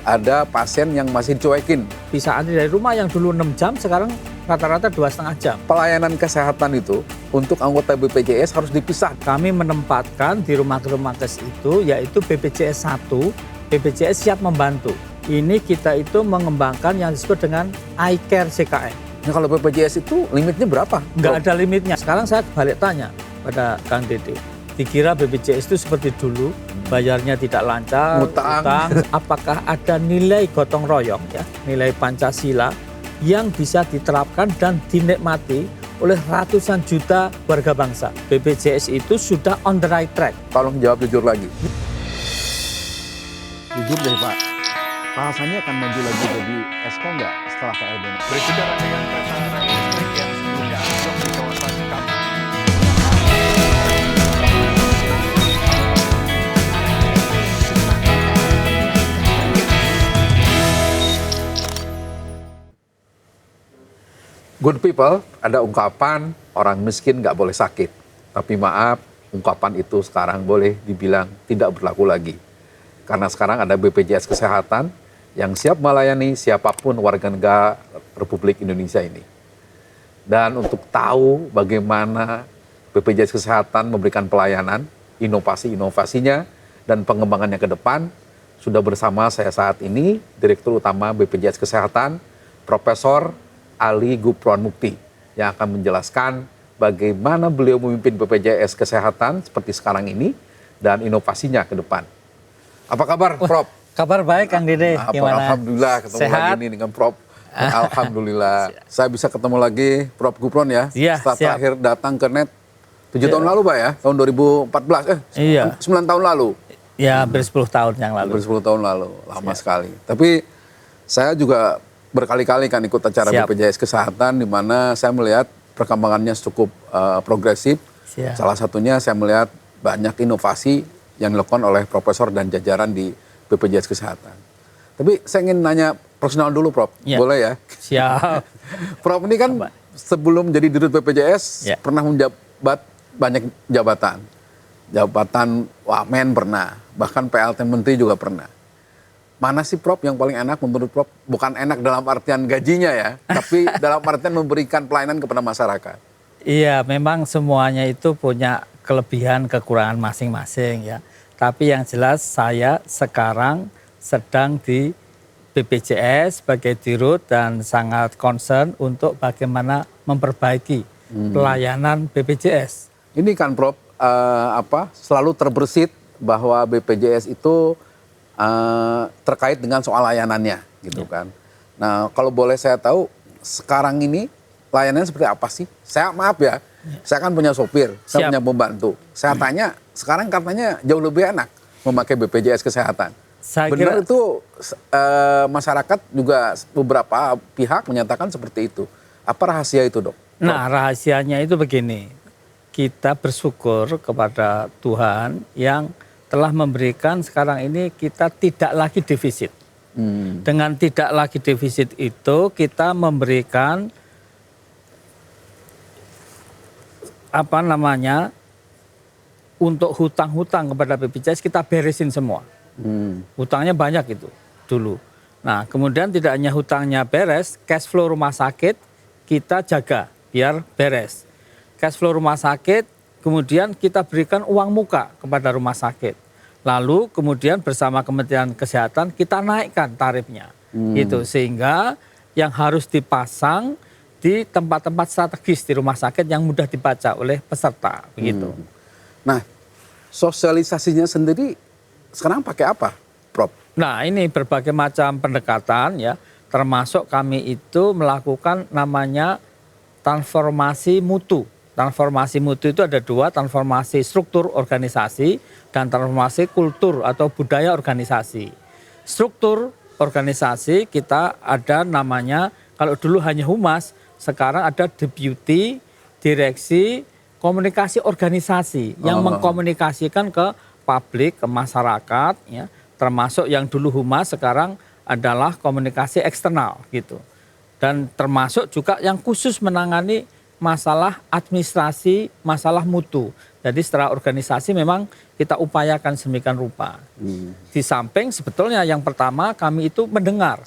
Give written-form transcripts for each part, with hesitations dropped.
Ada pasien yang masih dicuekin. Bisa antri dari rumah yang dulu 6 jam, sekarang rata-rata 2,5 jam. Pelayanan kesehatan itu untuk anggota BPJS harus dipisah. Kami menempatkan di rumah kes itu, yaitu BPJS 1, BPJS siap membantu. Ini kita itu mengembangkan yang disebut dengan iCare CKM. Nah, kalau BPJS itu limitnya berapa? Nggak ada limitnya. Sekarang saya balik tanya pada Kang Dede. Dikira BPJS itu seperti dulu, bayarnya tidak lancar, Utang. Apakah ada nilai gotong royong, ya, nilai Pancasila yang bisa diterapkan dan dinikmati oleh ratusan juta warga bangsa? BPJS itu sudah on the right track. Tolong jawab jujur lagi. Jujur deh Pak, Pak Hasannya akan maju lagi jadi Esko nggak setelah Pak LB? Berbicara dengan kata listrik yang sebelumnya anjlok di kawasan kampung. Good people, ada ungkapan orang miskin nggak boleh sakit. Tapi maaf, ungkapan itu sekarang boleh dibilang tidak berlaku lagi. Karena sekarang ada BPJS Kesehatan yang siap melayani siapapun warga negara Republik Indonesia ini. Dan untuk tahu bagaimana BPJS Kesehatan memberikan pelayanan, inovasi-inovasinya, dan pengembangannya ke depan, sudah bersama saya saat ini, Direktur Utama BPJS Kesehatan, Profesor Ali Gufron Mukti, yang akan menjelaskan bagaimana beliau memimpin BPJS Kesehatan seperti sekarang ini dan inovasinya ke depan. Apa kabar, Prof? Kabar baik, Kang Dede. Gimana? Alhamdulillah ketemu Sehat? lagi nih dengan Prof. Alhamdulillah. Saya bisa ketemu lagi Prof Gufron ya. Iya, setelah siap. terakhir datang ke NET 7 tahun lalu, Pak ya. Tahun 2014, Iya. 9 tahun lalu. Ya, hampir 10 tahun yang lalu. Hampir 10 tahun lalu, lama sekali. Tapi saya juga berkali-kali kan ikut acara Siap. BPJS Kesehatan di mana saya melihat perkembangannya cukup progresif. Siap. Salah satunya saya melihat banyak inovasi yang dilakukan oleh profesor dan jajaran di BPJS Kesehatan. Tapi saya ingin nanya personal dulu, Prof. Ya. Boleh ya? Siap. Prof ini kan sebelum jadi dirut BPJS Ya. pernah menjabat banyak jabatan. Jabatan wamen pernah, bahkan PLT Menteri juga pernah. Mana sih Prof yang paling enak menurut Prof? Bukan enak dalam artian gajinya ya, tapi dalam artian memberikan pelayanan kepada masyarakat. Iya, memang semuanya itu punya kelebihan kekurangan masing-masing ya. Tapi yang jelas saya sekarang sedang di BPJS sebagai dirut dan sangat concern untuk bagaimana memperbaiki pelayanan BPJS. Ini kan Prof selalu terbersit bahwa BPJS itu terkait dengan soal layanannya gitu kan. Nah, kalau boleh saya tahu sekarang ini layanannya seperti apa sih? Saya maaf ya, saya kan punya sopir, saya Siap. punya pembantu. Saya tanya, sekarang katanya jauh lebih enak memakai BPJS Kesehatan. Saya Benar kira itu masyarakat juga beberapa pihak menyatakan seperti itu. Apa rahasia itu, Dok? Nah, rahasianya itu begini. Kita bersyukur kepada Tuhan yang telah memberikan sekarang ini kita tidak lagi defisit. Dengan tidak lagi defisit itu kita memberikan untuk hutang-hutang kepada BPJS kita beresin semua. Hutangnya banyak itu dulu. Nah, kemudian tidak hanya hutangnya beres, cash flow rumah sakit kita jaga biar beres. Cash flow rumah sakit, kemudian kita berikan uang muka kepada rumah sakit. Lalu kemudian bersama Kementerian Kesehatan kita naikkan tarifnya. Gitu, sehingga yang harus dipasang di tempat-tempat strategis di rumah sakit yang mudah dibaca oleh peserta. Begitu. Nah, sosialisasinya sendiri sekarang pakai apa, Prof? Nah, ini berbagai macam pendekatan ya, termasuk kami itu melakukan namanya transformasi mutu. Transformasi mutu itu ada dua, transformasi struktur organisasi dan transformasi kultur atau budaya organisasi. Struktur organisasi kita ada namanya, kalau dulu hanya humas, sekarang ada deputi, direksi, komunikasi organisasi yang mengkomunikasikan ke publik, ke masyarakat, ya, termasuk yang dulu humas sekarang adalah komunikasi eksternal gitu. Dan termasuk juga yang khusus menangani masalah administrasi, masalah mutu. Jadi secara organisasi memang kita upayakan sedemikian rupa. Di samping sebetulnya yang pertama kami itu mendengar.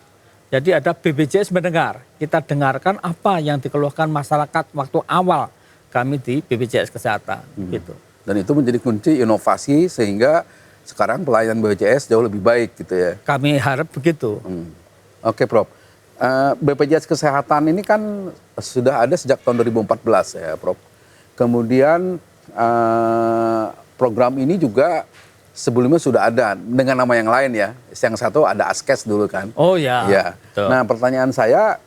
Jadi ada BPJS mendengar. Kita dengarkan apa yang dikeluhkan masyarakat waktu awal kami di BPJS Kesehatan. Gitu. Dan itu menjadi kunci inovasi sehingga sekarang pelayanan BPJS jauh lebih baik gitu ya. Kami harap begitu. Oke Prof. BPJS Kesehatan ini kan sudah ada sejak tahun 2014 ya Prof. Kemudian program ini juga sebelumnya sudah ada dengan nama yang lain ya. Yang satu ada Askes dulu kan. Oh ya. Ya. Betul. Nah pertanyaan saya,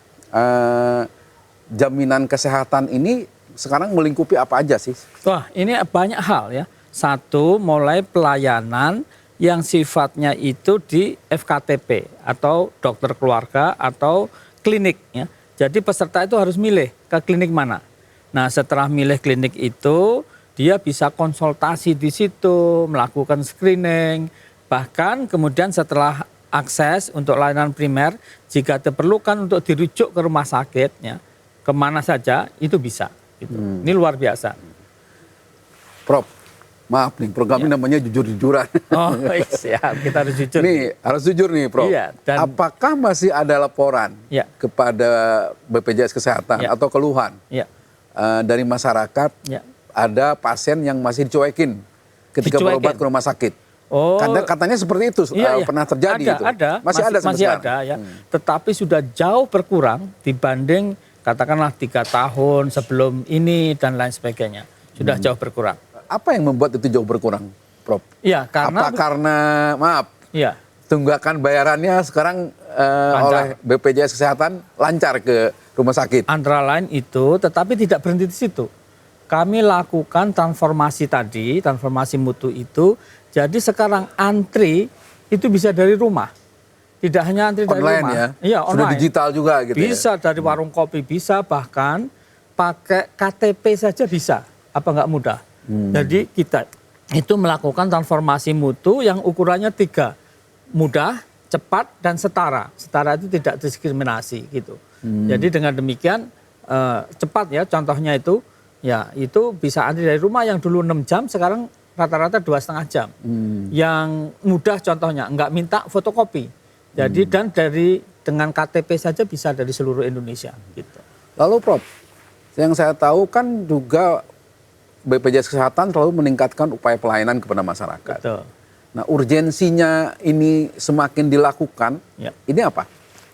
jaminan kesehatan ini sekarang melingkupi apa aja sih? Wah, ini banyak hal ya. Satu, mulai pelayanan yang sifatnya itu di FKTP atau dokter keluarga atau klinik ya. Jadi peserta itu harus milih ke klinik mana. Nah, setelah milih klinik itu, dia bisa konsultasi di situ, melakukan screening, bahkan kemudian setelah akses untuk layanan primer, jika diperlukan untuk dirujuk ke rumah sakit ya, kemana saja itu bisa. Gitu. Ini luar biasa. Prof, maaf nih, program ini namanya jujur-jujuran. Oh siap, kita harus jujur. Nih, harus jujur nih Prof. Iya, dan apakah masih ada laporan ya, kepada BPJS Kesehatan Ya. atau keluhan ya, dari masyarakat ya. ada pasien yang masih dicuekin ketika Dicuekin. berobat ke rumah sakit? Oh, Katanya seperti itu iya, iya. pernah terjadi itu. Ada, Masih ada sampai masih sekarang? ada ya. Tetapi sudah jauh berkurang dibanding katakanlah 3 tahun sebelum ini dan lain sebagainya. Sudah jauh berkurang. Apa yang membuat itu jauh berkurang, Prof? Iya, karena Apa karena maaf iya, tunggakan bayarannya sekarang Lancar. oleh BPJS Kesehatan lancar ke rumah sakit? antara lain itu, tetapi tidak berhenti di situ. Kami lakukan transformasi tadi, transformasi mutu itu. Jadi sekarang antri itu bisa dari rumah. Tidak hanya antri dari Online rumah. ya? Iya, Sudah online. digital juga gitu Bisa ya? dari warung kopi, bisa bahkan pakai KTP saja bisa. Apa nggak mudah? Jadi kita itu melakukan transformasi mutu yang ukurannya 3. Mudah, cepat, dan setara. Setara itu tidak diskriminasi gitu. Jadi dengan demikian cepat ya, contohnya itu ya itu bisa antri dari rumah yang dulu 6 jam sekarang rata-rata 2,5 jam. Yang mudah contohnya nggak minta fotokopi. Jadi dan dengan KTP saja bisa dari seluruh Indonesia gitu. Lalu Prof, yang saya tahu kan juga BPJS Kesehatan selalu meningkatkan upaya pelayanan kepada masyarakat. Betul. Nah, urgensinya ini semakin dilakukan, Ya. ini apa?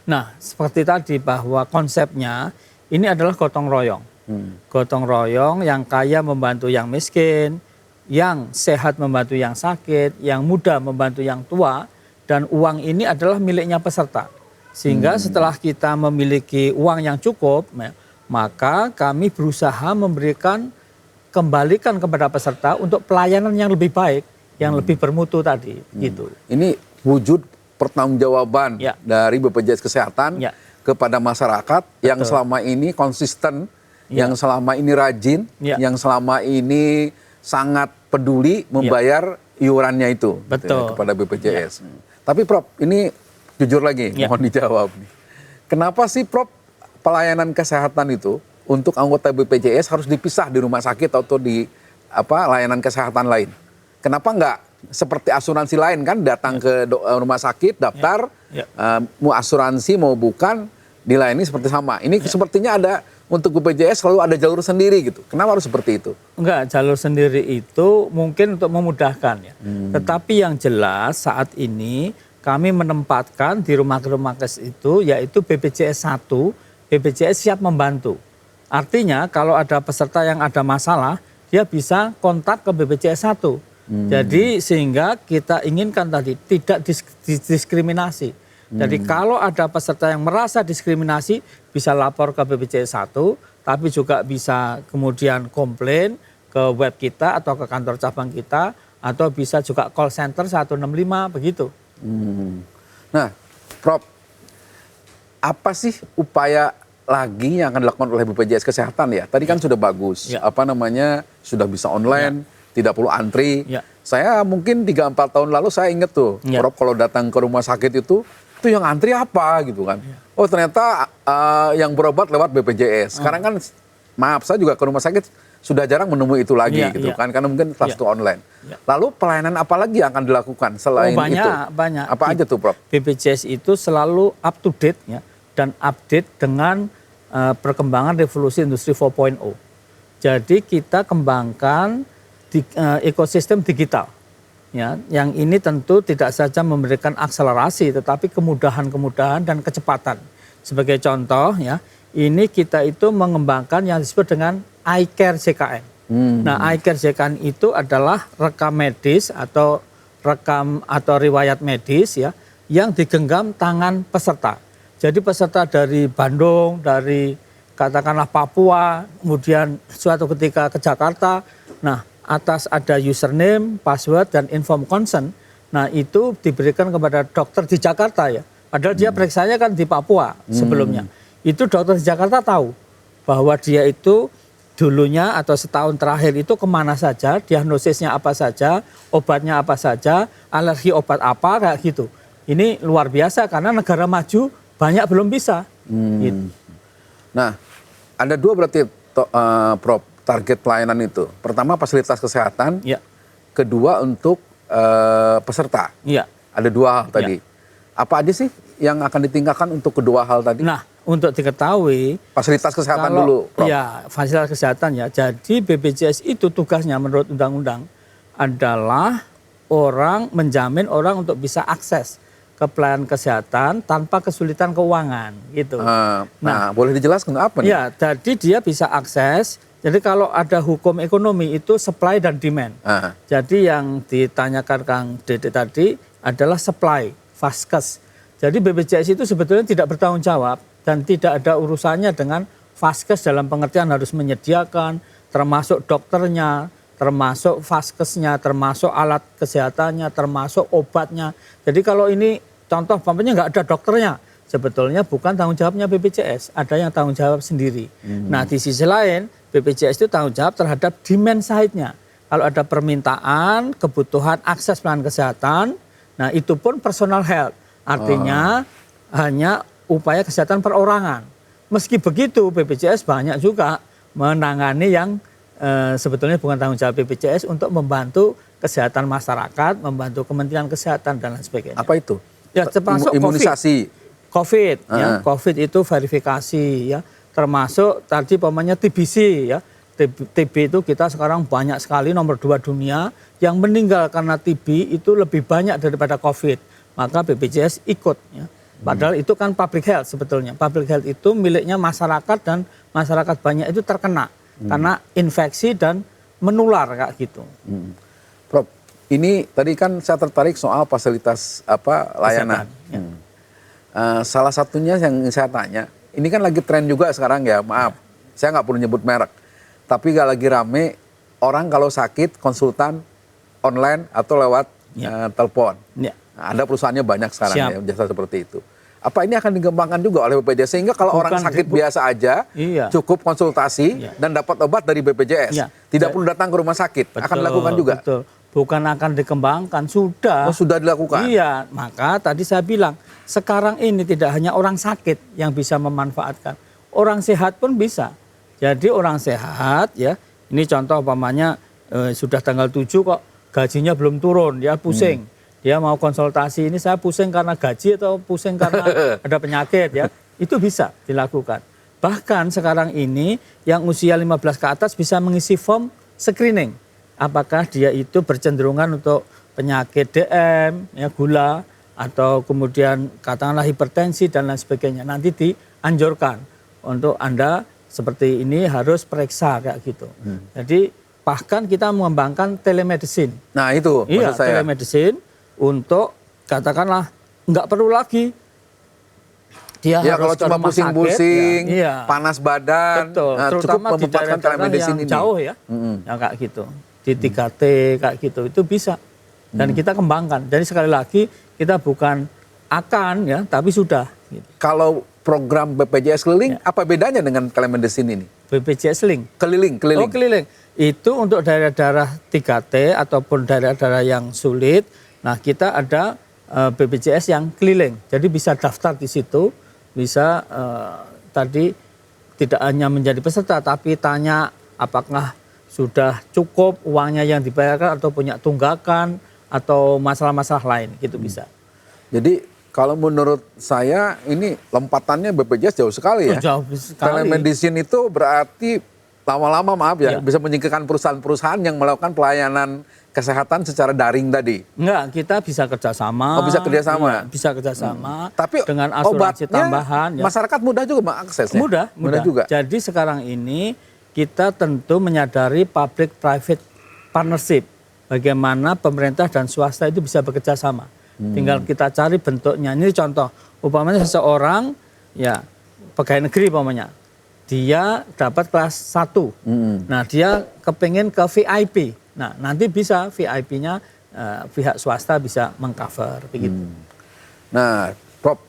Nah, seperti tadi bahwa konsepnya ini adalah gotong royong. Gotong royong yang kaya membantu yang miskin, yang sehat membantu yang sakit, yang muda membantu yang tua, dan uang ini adalah miliknya peserta. Sehingga setelah kita memiliki uang yang cukup, maka kami berusaha kembalikan kepada peserta untuk pelayanan yang lebih baik, yang lebih bermutu tadi, gitu. Ini wujud pertanggungjawaban Ya. dari BPJS Kesehatan Ya. kepada masyarakat yang selama ini konsisten, Ya. yang selama ini rajin, Ya. yang selama ini sangat peduli membayar iurannya itu gitu ya, Betul. kepada BPJS. Tapi Prof, ini jujur lagi, Ya. mohon dijawab nih. Kenapa sih Prof pelayanan kesehatan itu untuk anggota BPJS harus dipisah di rumah sakit atau di layanan kesehatan lain? Kenapa enggak seperti asuransi lain kan datang ke rumah sakit, daftar, Ya. mau asuransi mau bukan, dilayani seperti sama. Ini sepertinya ada untuk BPJS selalu ada jalur sendiri gitu. Kenapa harus seperti itu? Enggak, jalur sendiri itu mungkin untuk memudahkan ya. Tetapi yang jelas saat ini kami menempatkan di rumah kes itu yaitu BPJS 1, BPJS siap membantu. Artinya kalau ada peserta yang ada masalah, dia bisa kontak ke BPJS 1. Jadi sehingga kita inginkan tadi tidak diskriminasi. Jadi kalau ada peserta yang merasa diskriminasi bisa lapor ke BPJS 1, tapi juga bisa kemudian komplain ke web kita atau ke kantor cabang kita, atau bisa juga call center 165 begitu. Nah, Prof, apa sih upaya lagi yang akan dilakukan oleh BPJS Kesehatan ya? Tadi kan sudah bagus, Ya. sudah bisa online, tidak perlu antri. Ya. Saya mungkin 3-4 tahun lalu saya inget tuh, Ya. Prof kalau datang ke rumah sakit itu yang antri apa gitu kan. Oh ternyata yang berobat lewat BPJS. Sekarang kan, maaf saya juga ke rumah sakit, sudah jarang menemui itu lagi Iya, gitu iya. kan, karena mungkin kelas Iya. itu online. Iya. Lalu pelayanan apa lagi yang akan dilakukan selain banyak, itu? banyak. Apa aja tuh, Prof? BPJS itu selalu up to date ya dan update dengan perkembangan revolusi industri 4.0. Jadi kita kembangkan ekosistem digital. Ya, yang ini tentu tidak saja memberikan akselerasi tetapi kemudahan-kemudahan dan kecepatan. Sebagai contoh ya, ini kita itu mengembangkan yang disebut dengan iCare JKN. Nah, iCare JKN itu adalah rekam medis atau riwayat medis ya yang digenggam tangan peserta. Jadi peserta dari Bandung, dari katakanlah Papua, kemudian suatu ketika ke Jakarta. Nah, atas ada username, password dan inform consent. Nah, itu diberikan kepada dokter di Jakarta ya. Padahal dia periksanya kan di Papua sebelumnya. Itu dokter di Jakarta tahu bahwa dia itu dulunya atau setahun terakhir itu kemana saja, diagnosisnya apa saja, obatnya apa saja, alergi obat apa, kayak gitu. Ini luar biasa karena negara maju banyak belum bisa. Gitu. Nah, ada dua berarti Prof, target pelayanan itu. Pertama fasilitas kesehatan, Ya, kedua untuk peserta. ya. Ada dua hal tadi. Apa aja sih yang akan ditingkatkan untuk kedua hal tadi? Nah, untuk diketahui Fasilitas kesehatan dulu, Prof. ya fasilitas kesehatan ya. Jadi BPJS itu tugasnya menurut undang-undang adalah orang menjamin orang untuk bisa akses ke pelayanan kesehatan tanpa kesulitan keuangan gitu. Nah, boleh dijelaskan apa nih? Ya, jadi dia bisa akses. Jadi kalau ada hukum ekonomi itu supply dan demand. Jadi yang ditanyakan Kang Dede tadi adalah supply, vaskes. Jadi BPJS itu sebetulnya tidak bertanggung jawab dan tidak ada urusannya dengan vaskes dalam pengertian harus menyediakan, termasuk dokternya, termasuk vaskesnya, termasuk alat kesehatannya, termasuk obatnya. Jadi kalau ini contoh umpamanya nggak ada dokternya, sebetulnya bukan tanggung jawabnya BPJS, ada yang tanggung jawab sendiri. Nah, di sisi lain BPJS itu tanggung jawab terhadap demand side-nya. Kalau ada permintaan, kebutuhan akses pelayanan kesehatan, nah itu pun personal health. Artinya hanya upaya kesehatan perorangan. Meski begitu BPJS banyak juga menangani yang sebetulnya bukan tanggung jawab BPJS untuk membantu kesehatan masyarakat, membantu Kementerian Kesehatan dan lain sebagainya. Apa itu? Ya, termasuk imunisasi. COVID ya, COVID itu verifikasi ya, termasuk tadi pamannya TBC ya. TB itu kita sekarang banyak sekali nomor 2 dunia yang meninggal karena TB itu lebih banyak daripada COVID. Maka BPJS ikut ya. Padahal itu kan public health sebetulnya. Public health itu miliknya masyarakat dan masyarakat banyak itu terkena karena infeksi dan menular kayak gitu. Prof, ini tadi kan saya tertarik soal fasilitas layanan. Salah satunya yang saya tanya, ini kan lagi tren juga sekarang ya, maaf, saya nggak perlu nyebut merek, tapi nggak lagi rame orang kalau sakit konsultan online atau lewat telepon. Ya. Nah, ada perusahaannya banyak sekarang Siap. ya jasa seperti itu. Apa ini akan dikembangkan juga oleh BPJS sehingga kalau Bukan, orang sakit biasa aja Iya. cukup konsultasi Iya. dan dapat obat dari BPJS, Iya. tidak perlu datang ke rumah sakit, akan dilakukan juga. Betul. Bukan akan dikembangkan, sudah. Oh, sudah dilakukan. Iya, maka tadi saya bilang sekarang ini tidak hanya orang sakit yang bisa memanfaatkan, orang sehat pun bisa. Jadi orang sehat ya, ini contoh umpamanya sudah tanggal 7 kok gajinya belum turun, dia pusing. Dia mau konsultasi, ini saya pusing karena gaji atau pusing karena ada penyakit ya. Itu bisa dilakukan. Bahkan sekarang ini yang usia 15 ke atas bisa mengisi form screening. Apakah dia itu bercenderungan untuk penyakit DM, ya, gula, atau kemudian katakanlah hipertensi dan lain sebagainya. Nanti dianjurkan untuk Anda seperti ini harus periksa kayak gitu. Jadi bahkan kita mengembangkan telemedicine. Nah itu Iya, maksud saya. telemedicine untuk katakanlah nggak perlu lagi dia Ya harus kalau ke cuma rumah pusing-pusing, sakit, ya. panas badan, Betul, cukup terutama di memanfaatkan daerah-daerah telemedicine yang ini. jauh ya, ya kayak gitu, di 3T kayak gitu, itu bisa. Dan kita kembangkan. Jadi sekali lagi kita bukan akan ya, tapi sudah. Gitu. Kalau program BPJS keliling, apa bedanya dengan telemedicine ini? BPJS Link. Keliling. Oh, keliling. Itu untuk daerah-daerah 3T ataupun daerah-daerah yang sulit. Nah, kita ada BPJS yang keliling. Jadi bisa daftar di situ, bisa tadi tidak hanya menjadi peserta, tapi tanya apakah sudah cukup uangnya yang dibayarkan atau punya tunggakan atau masalah-masalah lain gitu bisa. Jadi kalau menurut saya ini lompatannya BPJS jauh sekali ya. Jauh sekali. Telemedicine itu berarti lama-lama maaf ya, bisa menyingkirkan perusahaan-perusahaan yang melakukan pelayanan kesehatan secara daring tadi. Enggak, kita bisa kerjasama. Oh, bisa kerjasama. Iya, bisa kerjasama. Tapi dengan asuransi obatnya, tambahan. Ya. Masyarakat mudah juga mengaksesnya. Mudah juga. Jadi sekarang ini kita tentu menyadari public-private partnership. Bagaimana pemerintah dan swasta itu bisa bekerja sama. Tinggal kita cari bentuknya. Ini contoh, umpamanya seseorang ya pegawai negeri umpamanya. Dia dapat kelas 1. Nah, dia kepengen ke VIP. Nah, nanti bisa VIP-nya pihak swasta bisa mengcover begitu. Nah, Prof,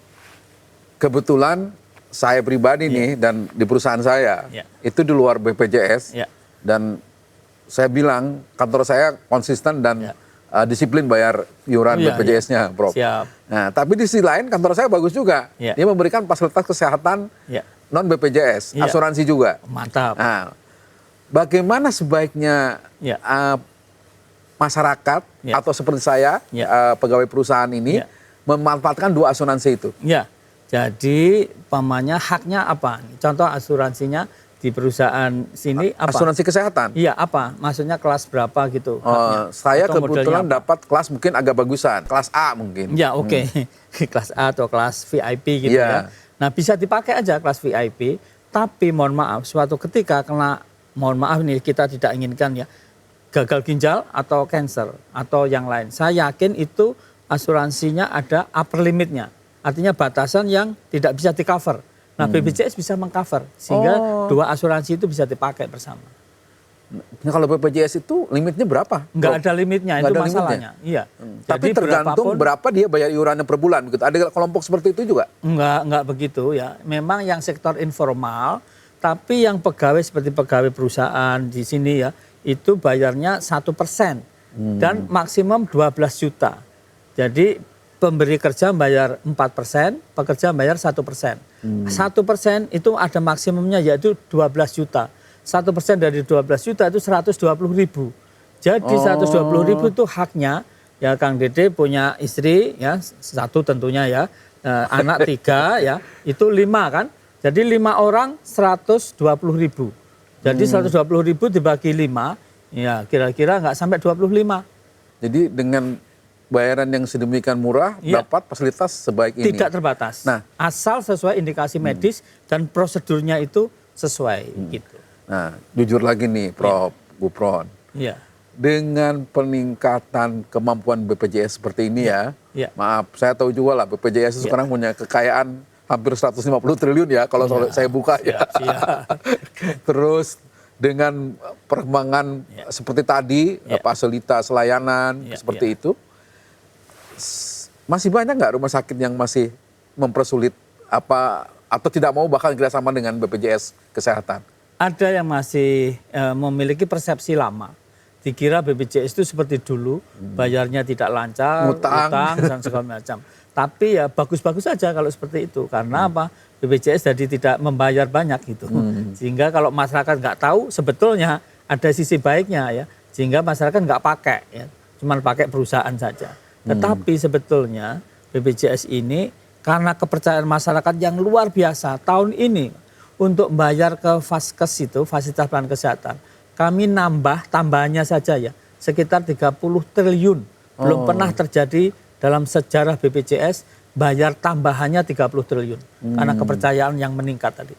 kebetulan saya pribadi nih dan di perusahaan saya itu di luar BPJS dan saya bilang kantor saya konsisten dan disiplin bayar iuran BPJS-nya, Prof. Siap. Nah, tapi di sisi lain kantor saya bagus juga. Dia memberikan fasilitas kesehatan non BPJS, asuransi juga. Mantap. Nah, bagaimana sebaiknya masyarakat atau seperti saya pegawai perusahaan ini memanfaatkan dua asuransi itu? Ya, jadi pamannya haknya apa? Contoh asuransinya di perusahaan sini apa? Asuransi kesehatan? Iya, apa? Maksudnya kelas berapa gitu? Saya kebetulan dapat kelas mungkin agak bagusan, kelas A mungkin. Ya, oke. Kelas A atau kelas VIP gitu ya. Nah, bisa dipakai aja kelas VIP, tapi mohon maaf, suatu ketika kena, mohon maaf nih kita tidak inginkan ya, gagal ginjal atau cancer atau yang lain. Saya yakin itu asuransinya ada upper limitnya. Artinya batasan yang tidak bisa di-cover. Nah, BPJS bisa meng-cover sehingga dua asuransi itu bisa dipakai bersama. Nah, kalau BPJS itu limitnya berapa? Enggak ada limitnya, itu masalahnya. Iya. Tapi tergantung berapa dia bayar iurannya per bulan begitu. Ada kelompok seperti itu juga? Enggak begitu ya. Memang yang sektor informal, tapi yang pegawai seperti pegawai perusahaan di sini ya, itu bayarnya 1% dan maksimum 12 juta. Jadi pemberi kerja bayar 4%, pekerja bayar 1%. 1% itu ada maksimumnya yaitu 12 juta. 1% dari 12 juta itu 120.000. Jadi 120.000 itu haknya ya Kang Dede punya istri ya 1 tentunya ya, anak 3 ya, itu 5 kan. Jadi 5 orang 120.000. Jadi 120.000 dibagi 5 ya kira-kira nggak sampai 25. Jadi dengan bayaran yang sedemikian murah dapat fasilitas sebaik ini. Tidak terbatas. Nah, asal sesuai indikasi medis dan prosedurnya itu sesuai gitu. Nah, jujur lagi nih Prof. Gufron. Iya. Dengan peningkatan kemampuan BPJS seperti ini maaf saya tahu juga lah BPJS sekarang punya kekayaan hampir 150 triliun ya kalau saya buka ya. Terus dengan perkembangan seperti tadi fasilitas layanan seperti itu, masih banyak nggak rumah sakit yang masih mempersulit atau tidak mau bahkan kerjasama dengan BPJS Kesehatan? Ada yang masih memiliki persepsi lama. Dikira BPJS itu seperti dulu, bayarnya tidak lancar, utang dan segala macam. Tapi ya bagus-bagus saja kalau seperti itu. Karena apa? BPJS jadi tidak membayar banyak gitu. Sehingga kalau masyarakat nggak tahu, sebetulnya ada sisi baiknya ya. Sehingga masyarakat nggak pakai, ya. Cuman pakai perusahaan saja. Tetapi sebetulnya BPJS ini karena kepercayaan masyarakat yang luar biasa tahun ini untuk bayar ke Vaskes itu, fasilitas pelayanan kesehatan, kami tambahannya saja ya sekitar 30 triliun. Belum pernah terjadi dalam sejarah BPJS bayar tambahannya 30 triliun karena kepercayaan yang meningkat tadi.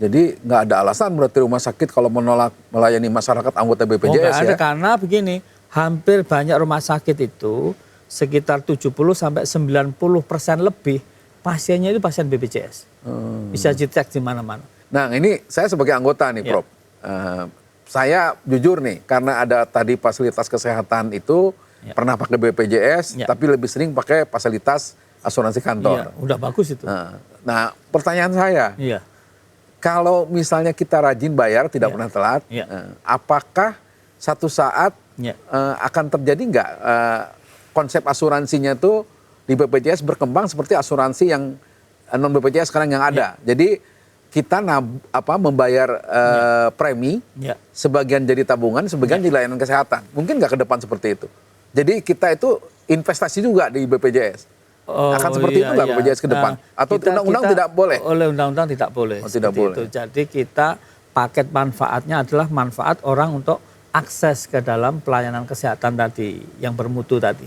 Jadi nggak ada alasan berarti rumah sakit kalau menolak melayani masyarakat anggota BPJS ada, karena begini, hampir banyak rumah sakit itu sekitar 70-90% lebih pasiennya itu pasien BPJS. Bisa dicek di mana-mana. Nah ini saya sebagai anggota nih Prof. Saya jujur nih karena ada tadi fasilitas kesehatan itu pernah pakai BPJS tapi lebih sering pakai fasilitas asuransi kantor. Udah bagus itu. Nah pertanyaan saya, kalau misalnya kita rajin bayar tidak pernah telat, apakah satu saat akan terjadi nggak konsep asuransinya tuh di BPJS berkembang seperti asuransi yang non BPJS sekarang yang ada. Jadi kita membayar premi, Ya. sebagian jadi tabungan, sebagian di layanan kesehatan. Mungkin nggak ke depan seperti itu. Jadi kita itu investasi juga di BPJS. Akan seperti itu nggak BPJS ke depan? Atau undang-undang tidak boleh? Oleh undang-undang tidak boleh. Oh, tidak seperti boleh. itu. Jadi kita paket manfaatnya adalah manfaat orang untuk akses ke dalam pelayanan kesehatan tadi yang bermutu tadi.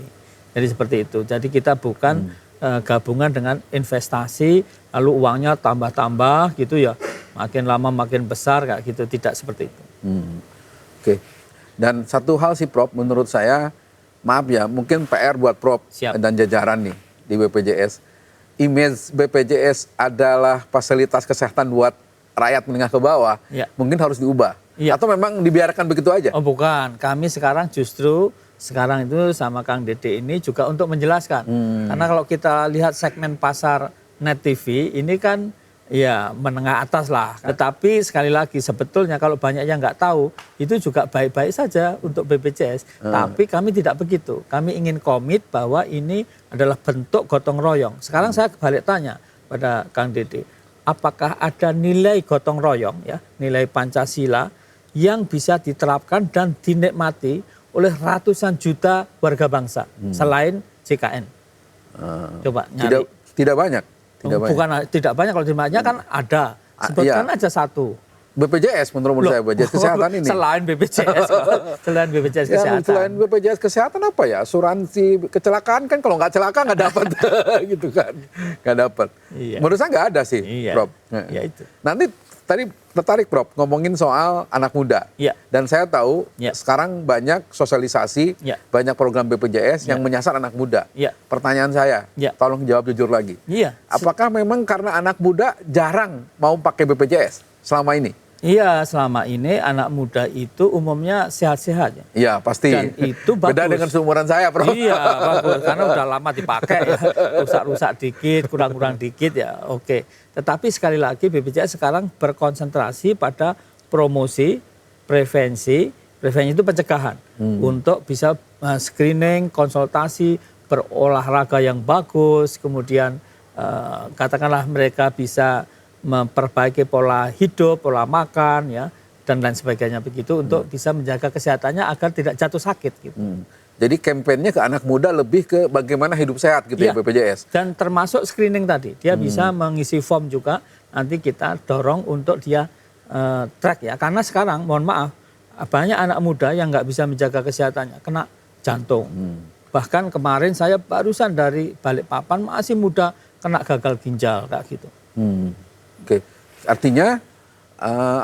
Jadi seperti itu. Jadi kita bukan gabungan dengan investasi lalu uangnya tambah-tambah gitu ya. Makin lama makin besar kayak gitu, tidak seperti itu. Oke. Dan satu hal sih Prof, menurut saya, maaf ya, mungkin PR buat Prof Siap. dan jajaran nih di BPJS. Image BPJS adalah fasilitas kesehatan buat rakyat menengah ke bawah, Ya. mungkin harus diubah. Ya. Atau memang dibiarkan begitu aja? Oh bukan, kami sekarang justru sekarang itu sama Kang Dede ini juga untuk menjelaskan. Karena kalau kita lihat segmen pasar Net TV ini kan ya menengah atas lah. Tetapi sekali lagi sebetulnya kalau banyak yang nggak tahu itu juga baik-baik saja untuk BPJS. Tapi kami tidak begitu. Kami ingin komit bahwa ini adalah bentuk gotong royong. Sekarang saya balik tanya pada Kang Dede, apakah ada nilai gotong royong ya, nilai Pancasila yang bisa diterapkan dan dinikmati oleh ratusan juta warga bangsa selain JKN? Coba nyari. Tidak banyak. Tidak banyak. Bukan tidak banyak, kalau banyak kan ada. Sebutkan aja satu. BPJS menurut saya, BPJS Kesehatan ini. Selain BPJS, selain BPJS Ya, Kesehatan. selain BPJS Kesehatan apa ya? Asuransi kecelakaan kan kalau nggak celaka nggak dapat gitu kan. Nggak dapat. Iya. Menurut saya nggak ada sih, Iya. Prof. Ya itu. Nanti tadi tertarik Prof ngomongin soal anak muda. Iya. Dan saya tahu Iya. sekarang banyak sosialisasi, Iya. banyak program BPJS yang Iya. menyasar anak muda. Iya. Pertanyaan saya, Iya. tolong jawab jujur lagi. Iya. Apakah memang karena anak muda jarang mau pakai BPJS selama ini? Iya, selama ini anak muda itu umumnya sehat-sehat ya. Iya, pasti. Dan itu bagus. Beda dengan seumuran saya, Prof. Iya, bagus. Karena udah lama dipakai ya. Rusak-rusak dikit, kurang-kurang dikit ya. Oke. Tetapi sekali lagi BPJS sekarang berkonsentrasi pada promosi, prevensi. Prevensi itu pencegahan. Untuk bisa screening, konsultasi, berolahraga yang bagus. Kemudian katakanlah mereka bisa memperbaiki pola hidup, pola makan ya, dan lain sebagainya begitu untuk bisa menjaga kesehatannya agar tidak jatuh sakit gitu. Jadi kampanyenya ke anak muda lebih ke bagaimana hidup sehat gitu ya Iya. BPJS. Dan termasuk screening tadi, dia bisa mengisi form juga, nanti kita dorong untuk dia track ya. Karena sekarang, mohon maaf, banyak anak muda yang nggak bisa menjaga kesehatannya, kena jantung. Bahkan kemarin saya barusan dari Balikpapan masih muda kena gagal ginjal kayak gitu. Oke, artinya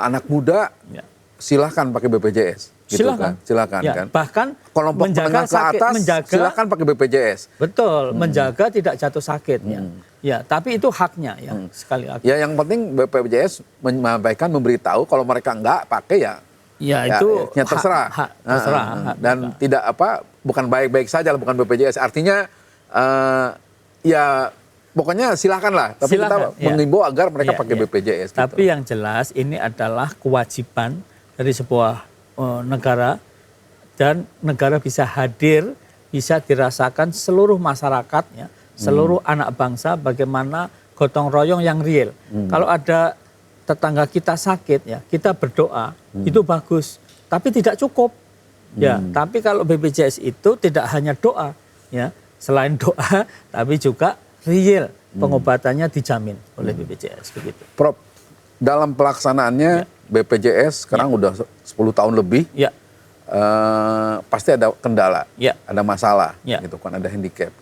anak muda Ya. silahkan pakai BPJS, gitu Silakan. kan? Silakan Ya, kan. bahkan Kelompok menengah ke atas silahkan pakai BPJS. Betul, menjaga tidak jatuh sakit ya. Ya, tapi itu haknya ya sekali lagi. Ya yang penting BPJS menyampaikan, memberitahu kalau mereka nggak pakai ya. Ya, itu ya terserah. hak terserah. Hak Dan mereka. tidak bukan baik-baik saja, bukan BPJS. Artinya ya pokoknya silakan lah. Tapi Silakan, kita ya. mengimbau agar mereka Iya, pakai iya. BPJS. Gitu. Tapi yang jelas ini adalah kewajiban dari sebuah negara, dan negara bisa hadir, bisa dirasakan seluruh masyarakat ya, seluruh anak bangsa bagaimana gotong royong yang real. Kalau ada tetangga kita sakit ya, kita berdoa, itu bagus. Tapi tidak cukup. Ya, tapi kalau BPJS itu tidak hanya doa ya, selain doa tapi juga real pengobatannya dijamin oleh BPJS begitu. Prof, dalam pelaksanaannya BPJS sekarang udah 10 tahun lebih, Ya, pasti ada kendala, Ya. ada masalah, Ya. gitu kan, ada handicap.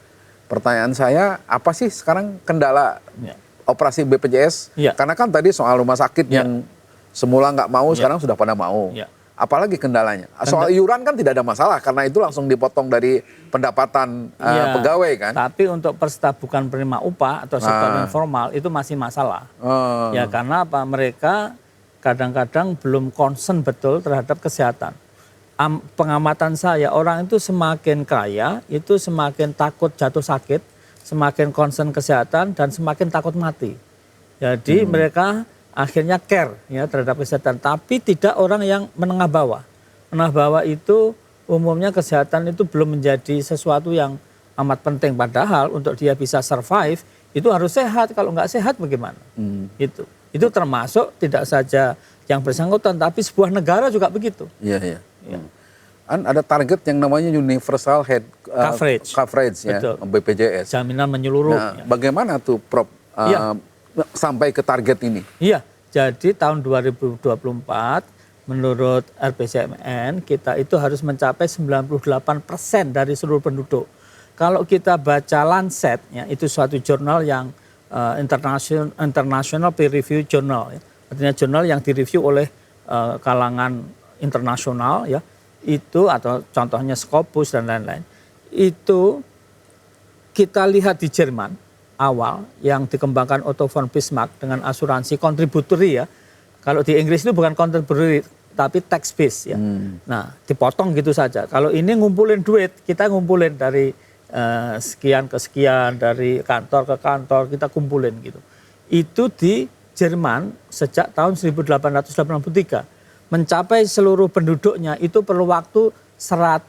Pertanyaan saya, apa sih sekarang kendala ya. operasi BPJS? Ya. Karena kan tadi soal rumah sakit Ya. yang semula nggak mau, sekarang sudah pada mau. Ya. Apalagi kendalanya? Soal iuran kan tidak ada masalah, karena itu langsung dipotong dari pendapatan Ya, pegawai kan? Tapi untuk peserta bukan penerima upah atau sektor informal itu masih masalah. Ya, karena apa? Mereka kadang-kadang belum concern betul terhadap kesehatan. Pengamatan saya, orang itu semakin kaya, itu semakin takut jatuh sakit, semakin concern kesehatan, dan semakin takut mati. Jadi mereka akhirnya care ya terhadap kesehatan, tapi tidak orang yang menengah bawah. Menengah bawah itu umumnya kesehatan itu belum menjadi sesuatu yang amat penting. Padahal untuk dia bisa survive, itu harus sehat. Kalau nggak sehat bagaimana? Itu. Itu termasuk tidak saja yang bersangkutan, tapi sebuah negara juga begitu. Iya. Kan ada target yang namanya universal head coverage ya, Betul. BPJS. Jaminan menyeluruh. Nah, bagaimana tuh Prof sampai ke target ini? Iya, jadi tahun 2024 menurut RPJMN kita itu harus mencapai 98% dari seluruh penduduk. Kalau kita baca Lancet, ya, itu suatu jurnal yang international peer review journal, ya. Artinya jurnal yang direview oleh kalangan internasional, ya, itu atau contohnya Scopus dan lain-lain. Itu kita lihat di Jerman awal yang dikembangkan Otto von Bismarck dengan asuransi contributory, ya. Kalau di Inggris itu bukan contributory tapi tax base, ya. Nah, dipotong gitu saja. Kalau ini ngumpulin duit, kita ngumpulin dari sekian ke sekian, dari kantor ke kantor kita kumpulin gitu. Itu di Jerman sejak tahun 1883. Mencapai seluruh penduduknya itu perlu waktu 100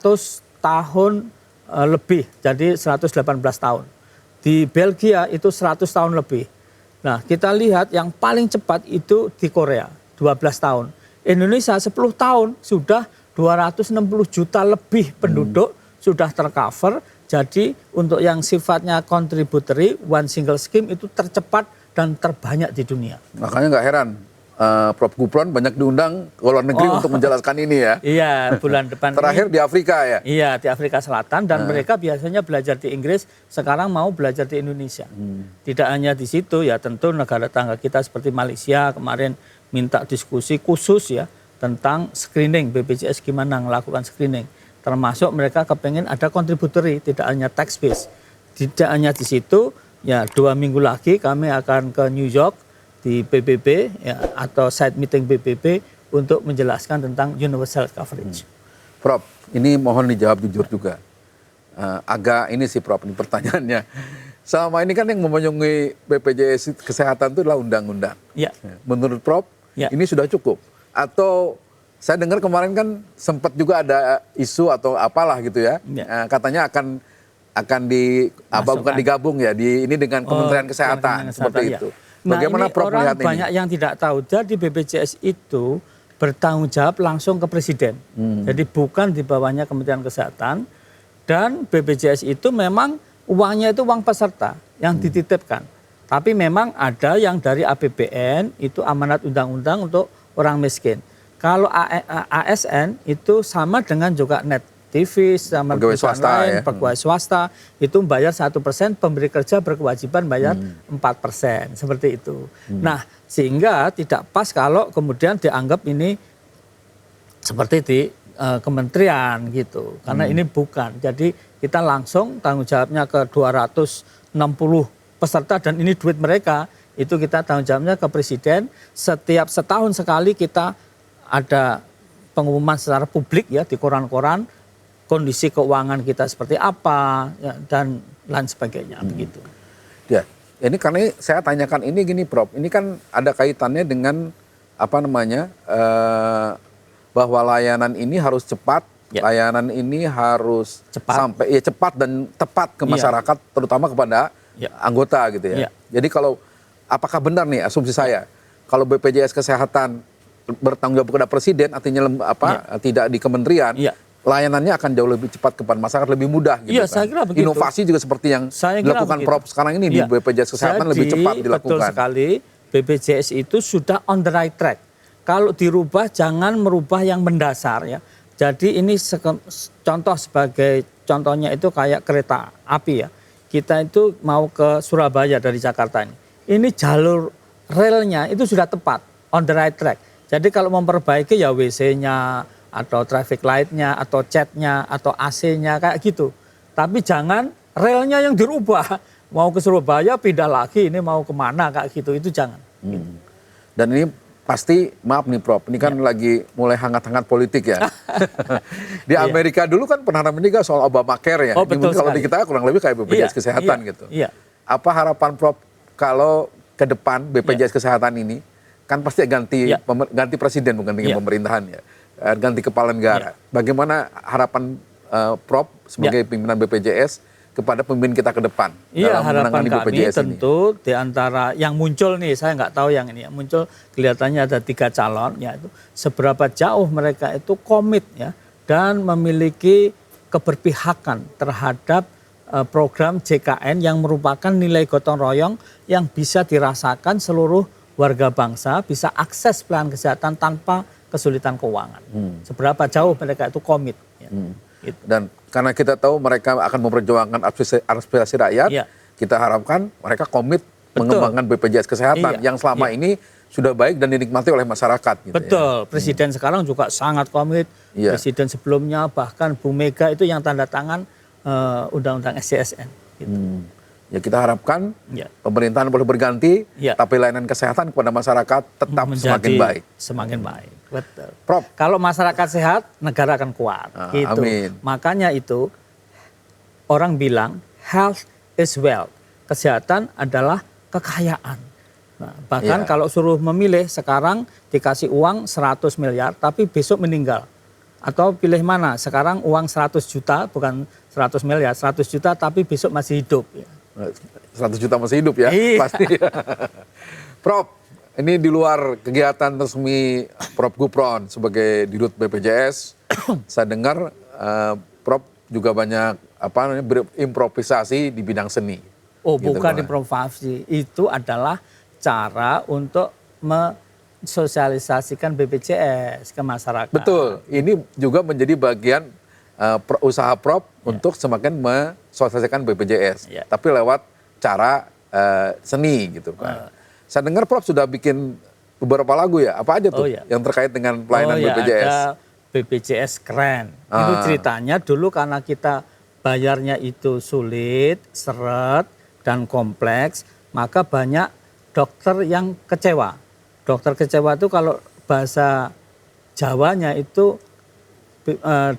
tahun lebih, jadi 118 tahun. Di Belgia itu 100 tahun lebih. Nah, kita lihat yang paling cepat itu di Korea, 12 tahun. Indonesia 10 tahun sudah 260 juta lebih penduduk sudah tercover. Jadi untuk yang sifatnya contributory, one single scheme itu tercepat dan terbanyak di dunia. Makanya nggak heran Prof Gufron banyak diundang ke luar negeri untuk menjelaskan ini ya. Iya, bulan depan Terakhir ini, di Afrika ya? Iya, di Afrika Selatan dan mereka biasanya belajar di Inggris, sekarang mau belajar di Indonesia. Tidak hanya di situ, ya tentu negara tangga kita seperti Malaysia kemarin minta diskusi khusus ya tentang screening BPJS, gimana melakukan screening. Termasuk mereka kepengen ada contributory, tidak hanya tax base. Tidak hanya di situ, ya 2 minggu lagi kami akan ke New York di PBB ya, atau side meeting PBB untuk menjelaskan tentang universal coverage. Prof, ini mohon dijawab jujur juga. Agak ini sih Prof, ini pertanyaannya. Selama ini kan yang memayungi BPJS Kesehatan itu adalah undang-undang. Ya. Menurut Prof, Ya. ini sudah cukup? Atau saya dengar kemarin kan sempat juga ada isu atau apalah gitu ya, Ya. katanya akan bukan digabung ya di ini dengan Kementerian Kesehatan seperti ya. itu. Nah, Bagaimana ini Prof orang melihat ini? banyak yang tidak tahu. Jadi BPJS itu bertanggung jawab langsung ke Presiden. Jadi bukan di bawahnya Kementerian Kesehatan. Dan BPJS itu memang uangnya itu uang peserta yang dititipkan. Tapi memang ada yang dari APBN itu amanat undang-undang untuk orang miskin. Kalau ASN itu sama dengan juga net TV, sama pegawai swasta lain, ya. pegawai swasta itu bayar 1%, pemberi kerja berkewajiban bayar 4%, seperti itu. Nah, sehingga tidak pas kalau kemudian dianggap ini seperti di kementerian gitu, karena ini bukan. Jadi kita langsung tanggung jawabnya ke 260 peserta dan ini duit mereka, itu kita tanggung jawabnya ke Presiden. Setiap setahun sekali kita ada pengumuman secara publik ya di koran-koran kondisi keuangan kita seperti apa ya, dan lain sebagainya begitu. Ya, ini karena saya tanyakan ini gini Prof, ini kan ada kaitannya dengan apa namanya bahwa layanan ini harus cepat, Ya. layanan ini harus cepat dan tepat ke Iya. masyarakat, terutama kepada Ya. anggota gitu ya. Ya. Jadi kalau apakah benar nih asumsi saya, kalau BPJS Kesehatan bertanggung jawab kepada Presiden, artinya tidak di kementerian, Ya. layanannya akan jauh lebih cepat kepada masyarakat, lebih mudah gitu Iya, kan. saya kira begitu. Inovasi juga seperti yang Saya kira dilakukan begitu. Prof sekarang ini di Iya. BPJS Kesehatan lebih cepat dilakukan. Betul sekali, BPJS itu sudah on the right track. Kalau dirubah jangan merubah yang mendasar ya. Jadi ini contoh sebagai contohnya itu kayak kereta api ya. Kita itu mau ke Surabaya dari Jakarta ini. Ini jalur relnya itu sudah tepat, on the right track. Jadi kalau memperbaiki ya WC-nya atau traffic light-nya atau cat-nya atau AC-nya kayak gitu. Tapi jangan relnya yang dirubah. Mau ke Surabaya pindah lagi, ini mau kemana kayak gitu, itu jangan. Dan ini pasti, maaf nih Prof, ini kan lagi mulai hangat-hangat politik ya. Di Amerika dulu kan pernah namanya soal Obamacare ya. Oh, betul kalau sekali. di kita kurang lebih kayak BPJS Iya, Kesehatan iya, gitu. iya. Apa harapan Prof kalau ke depan BPJS Kesehatan ini kan pasti ganti ganti presiden bukan dengan pemerintahan ya. Ganti kepala negara. Bagaimana harapan Prof sebagai pimpinan BPJS kepada pemimpin kita ke depan Iya, dalam harapan menangani kami BPJS ini? tentu di antara yang muncul nih, saya nggak tahu yang ini, yang muncul kelihatannya ada 3 calon, yaitu seberapa jauh mereka itu komit ya dan memiliki keberpihakan terhadap program JKN yang merupakan nilai gotong royong yang bisa dirasakan seluruh warga bangsa, bisa akses pelayanan kesehatan tanpa kesulitan keuangan. Seberapa jauh mereka itu komit. Ya. Gitu. Dan karena kita tahu mereka akan memperjuangkan aspirasi rakyat, Iya. kita harapkan mereka komit Betul. mengembangkan BPJS Kesehatan Iya. yang selama Iya. ini sudah baik dan dinikmati oleh masyarakat. Gitu Betul, Presiden sekarang juga sangat komit. Iya. Presiden sebelumnya bahkan Bu Mega itu yang tanda tangan Undang-Undang SJSN. Gitu. Ya kita harapkan Ya. pemerintahan boleh berganti, Iya. tapi layanan kesehatan kepada masyarakat tetap semakin baik. Semakin baik, betul. Prof. Kalau masyarakat sehat, negara akan kuat. Gitu. Amin. Makanya itu orang bilang health is wealth. Kesehatan adalah kekayaan. Nah, bahkan Iya. kalau suruh memilih sekarang dikasih uang 100 miliar tapi besok meninggal. Atau pilih mana? Sekarang uang 100 juta bukan 100 miliar, 100 juta tapi besok masih hidup. Ya. 100 juta masih hidup ya, Iya. pasti. Prof, ini di luar kegiatan resmi Prof Gupron sebagai Dirut BPJS, saya dengar Prof juga banyak berimprovisasi di bidang seni. Oh, Gitu, bukan Prof. improvisasi. Itu adalah cara untuk mensosialisasikan BPJS ke masyarakat. Betul, ini juga menjadi bagian usaha Prof untuk semakin mensosialisasikan BPJS, Ya. tapi lewat cara seni gitu kan. Saya dengar Prof sudah bikin beberapa lagu ya, apa aja tuh Oh, ya. yang terkait dengan pelayanan ya, BPJS? ada BPJS keren. Itu ceritanya dulu karena kita bayarnya itu sulit, seret, dan kompleks, maka banyak dokter yang kecewa. Dokter kecewa itu kalau bahasa Jawanya itu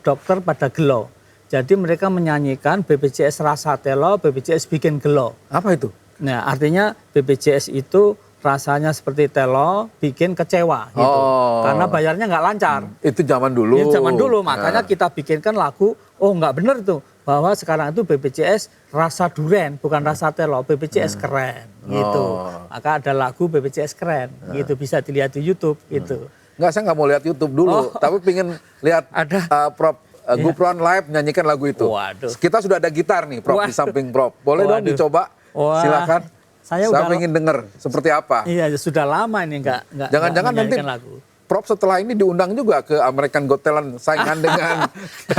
dokter pada gelo. Jadi mereka menyanyikan BPJS rasa telo, BPJS bikin gelo. Apa itu? Nah, artinya BPJS itu rasanya seperti telo, bikin kecewa gitu. Oh. Karena bayarnya nggak lancar. Itu zaman dulu. Ya, zaman dulu, Nah, makanya kita bikinkan lagu, oh nggak bener tuh, bahwa sekarang itu BPJS rasa duren, bukan rasa telo, BPJS keren, gitu. Oh. Maka ada lagu BPJS keren, gitu, bisa dilihat di YouTube, gitu. Enggak, saya nggak mau lihat YouTube dulu, tapi pengen lihat Ada. Prof Gupron live nyanyikan lagu itu. Waduh. Kita sudah ada gitar nih, Prof, di Waduh. samping Prof. Boleh dong Waduh. dicoba? Wah, Silakan. saya Saya udah- pengen denger seperti apa. Iya, sudah lama ini nggak Jangan-jangan nanti menyanyikan lagu. Prof setelah ini diundang juga ke American Got Talent saingan dengan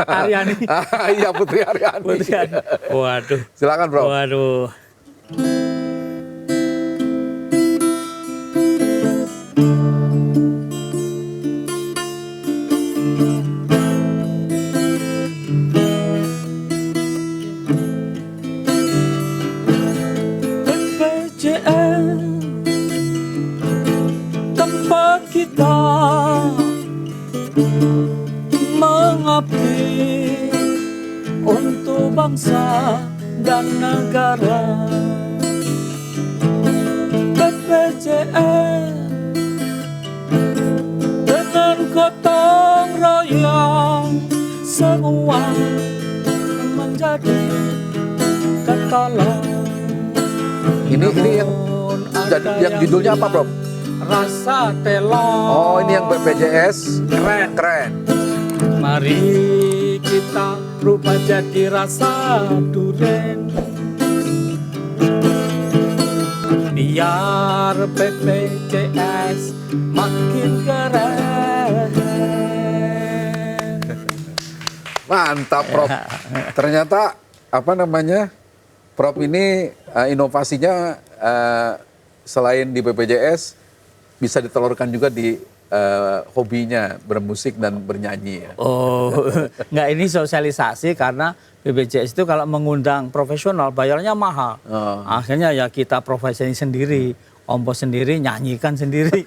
Aryani. Iya, Putri Aryani. Kemudian, waduh. Silakan, Prof. Waduh. BPJS tempat kita mengabdi untuk bangsa dan negara. BPJS dengan gotong royong semua menjadi ketolong. Ini yang jadi yang judulnya apa, Prof? Rasa telong. Oh, ini yang BPJS keren. Mari kita rubah jadi rasa duren. Biar BPJS makin keren. Mantap, Prof. Ternyata Prof ini inovasinya selain di BPJS bisa ditelurkan juga di hobinya bermusik dan bernyanyi ya. Oh, enggak, ini sosialisasi karena BPJS itu kalau mengundang profesional bayarnya mahal. Oh. Akhirnya ya kita profesi sendiri, ongkos sendiri, nyanyikan sendiri.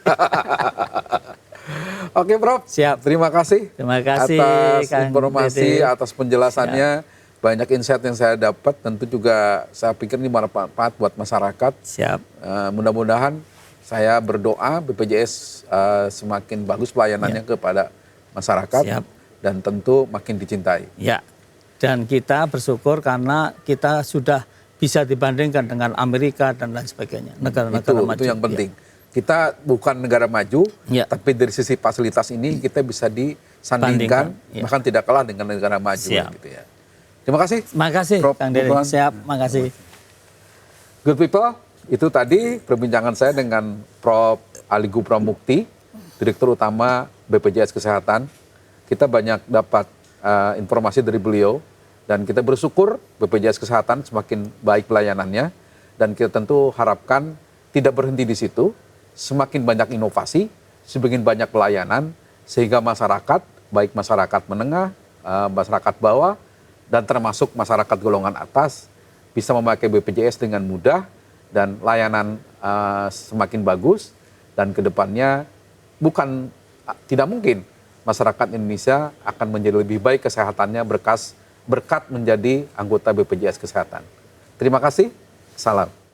Oke, Prof. Siap. Terima kasih. Terima kasih, atas Kang informasi, Dede. atas penjelasannya. Banyak insight yang saya dapat. Tentu juga saya pikir ini bermanfaat buat masyarakat. Siap. Mudah-mudahan saya berdoa BPJS semakin bagus pelayanannya kepada masyarakat. Siap. Dan tentu makin dicintai. Ya. Dan kita bersyukur karena kita sudah bisa dibandingkan dengan Amerika dan lain sebagainya, negara-negara maju. Itu yang penting. Kita bukan negara maju, Ya. tapi dari sisi fasilitas ini kita bisa disandingkan, Bandingkan, ya. bahkan tidak kalah dengan negara maju. Siap. Gitu ya. Terima kasih. Makasih Prof. Kang Dery. Gufron. Siap, makasih. Good people, itu tadi perbincangan saya dengan Prof. Ali Gufron Mukti, Direktur Utama BPJS Kesehatan. Kita banyak dapat informasi dari beliau dan kita bersyukur BPJS Kesehatan semakin baik pelayanannya dan kita tentu harapkan tidak berhenti di situ, semakin banyak inovasi, semakin banyak pelayanan sehingga masyarakat, baik masyarakat menengah, masyarakat bawah, dan termasuk masyarakat golongan atas bisa memakai BPJS dengan mudah dan layanan semakin bagus dan kedepannya tidak mungkin masyarakat Indonesia akan menjadi lebih baik kesehatannya berkat menjadi anggota BPJS Kesehatan. Terima kasih, salam.